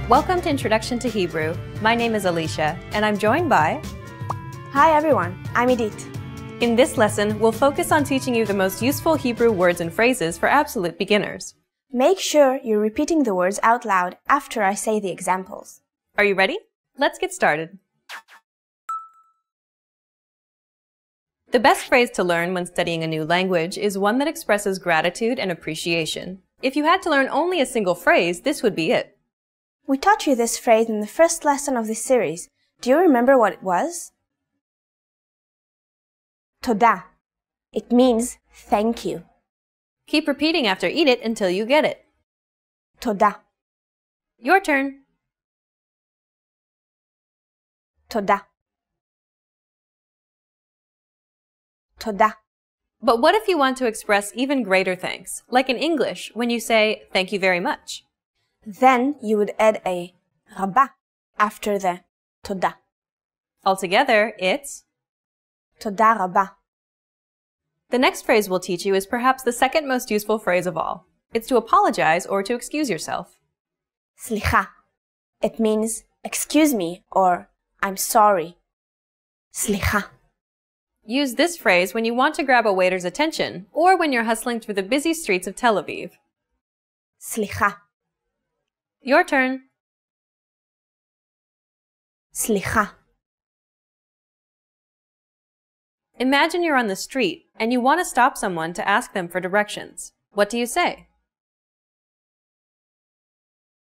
Welcome to Introduction to Hebrew. My name is Alicia, and I'm joined by... Hi everyone, I'm Edith. In this lesson, we'll focus on teaching you the most useful Hebrew words and phrases for absolute beginners. Make sure you're repeating the words out loud after I say the examples. Are you ready? Let's get started. The best phrase to learn when studying a new language is one that expresses gratitude and appreciation. If you had to learn only a single phrase, this would be it. We taught you this phrase in the first lesson of this series. Do you remember what it was? Toda. It means thank you. Keep repeating after Edith until you get it. Toda. Your turn. Toda. Toda. But what if you want to express even greater thanks, like in English when you say, thank you very much? Then you would add a rabba after the toda. Altogether, it's Toda rabba. The next phrase we'll teach you is perhaps the second most useful phrase of all. It's to apologize or to excuse yourself. Slicha. It means excuse me or I'm sorry. Slicha. Use this phrase when you want to grab a waiter's attention or when you're hustling through the busy streets of Tel Aviv. Slicha. Your turn. Slicha. Imagine you're on the street and you want to stop someone to ask them for directions. What do you say?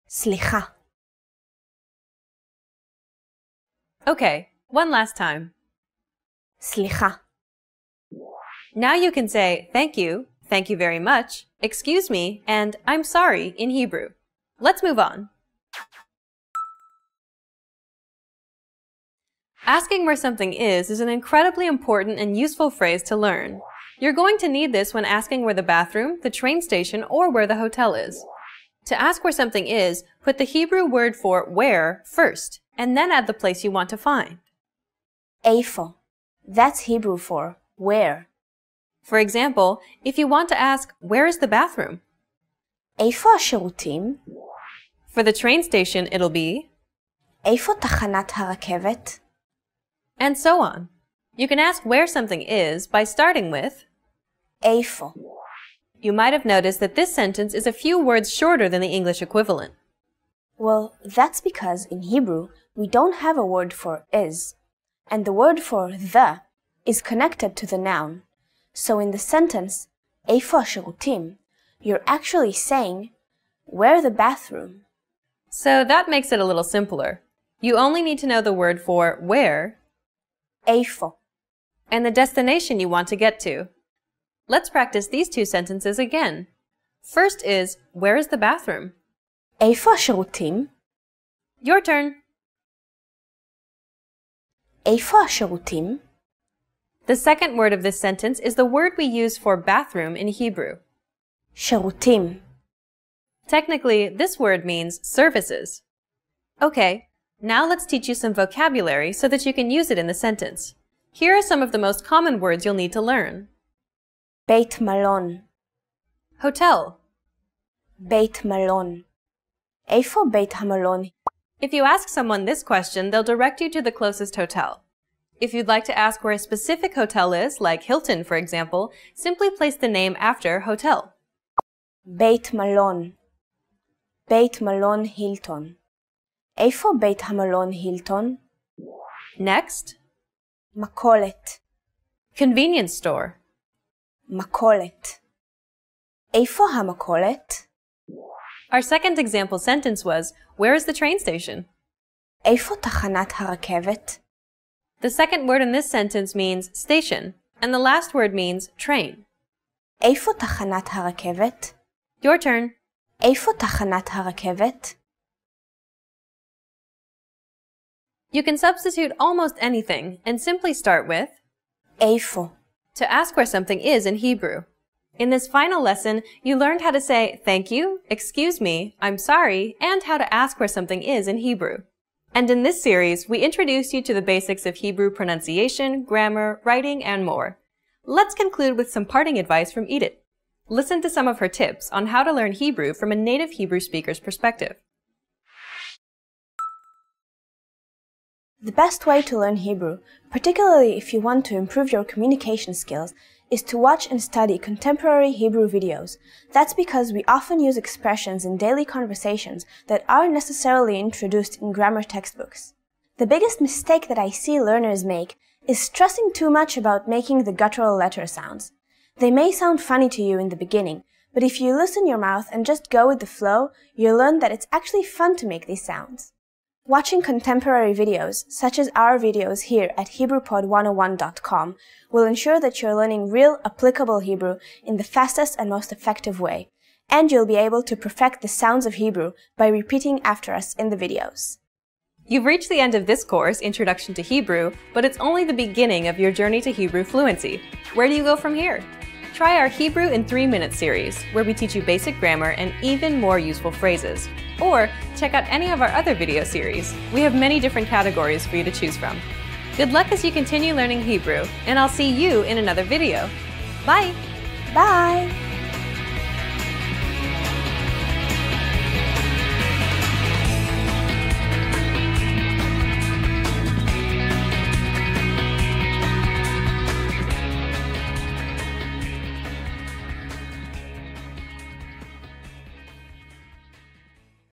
Slicha. Okay, one last time. Slicha. Now you can say thank you very much, excuse me, and I'm sorry in Hebrew. Let's move on. Asking where something is an incredibly important and useful phrase to learn. You're going to need this when asking where the bathroom, the train station, or where the hotel is. To ask where something is, put the Hebrew word for where first, and then add the place you want to find. Eifo. That's Hebrew for where. For example, if you want to ask, where is the bathroom? Eifo השירותים? For the train station, it'll be איפה תחנת הרכבת? And so on. You can ask where something is by starting with איפה. You might have noticed that this sentence is a few words shorter than the English equivalent. Well, that's because in Hebrew, we don't have a word for is, and the word for the is connected to the noun. So in the sentence, איפה השירותים, you're actually saying, where the bathroom? So that makes it a little simpler. You only need to know the word for where, איפה, and the destination you want to get to. Let's practice these two sentences again. First is, where is the bathroom? איפה השירותים? Your turn. איפה השירותים? The second word of this sentence is the word we use for bathroom in Hebrew. שירותים. Technically, this word means services. Okay, now let's teach you some vocabulary so that you can use it in the sentence. Here are some of the most common words you'll need to learn. בית מלון. Hotel. בית מלון. איפה בית המלון? If you ask someone this question, they'll direct you to the closest hotel. If you'd like to ask where a specific hotel is, like Hilton, for example, simply place the name after hotel. בית מלון. בית מלון הילטון. איפה בית המלון הילטון? Next, מכולת. convenience store. מכולת. איפה המכולת? Our second example sentence was, where is the train station? איפה תחנת הרכבת? The second word in this sentence means station, and the last word means train. איפה תחנת הרכבת? Your turn. איפה תחנת הרכבת? You can substitute almost anything and simply start with איפה. to ask where something is in Hebrew. In this final lesson, you learned how to say thank you, excuse me, I'm sorry, and how to ask where something is in Hebrew. And in this series, we introduced you to the basics of Hebrew pronunciation, grammar, writing, and more. Let's conclude with some parting advice from Edith. Listen to some of her tips on how to learn Hebrew from a native Hebrew speaker's perspective. The best way to learn Hebrew, particularly if you want to improve your communication skills, is to watch and study contemporary Hebrew videos. That's because we often use expressions in daily conversations that aren't necessarily introduced in grammar textbooks. The biggest mistake that I see learners make is stressing too much about making the guttural letter sounds. They may sound funny to you in the beginning, but if you loosen your mouth and just go with the flow, you'll learn that it's actually fun to make these sounds. Watching contemporary videos, such as our videos here at HebrewPod101.com, will ensure that you're learning real, applicable Hebrew in the fastest and most effective way, and you'll be able to perfect the sounds of Hebrew by repeating after us in the videos. You've reached the end of this course, Introduction to Hebrew, but it's only the beginning of your journey to Hebrew fluency. Where do you go from here? Try our Hebrew in 3-minute series, where we teach you basic grammar and even more useful phrases. Or check out any of our other video series. We have many different categories for you to choose from. Good luck as you continue learning Hebrew, and I'll see you in another video. Bye! Bye!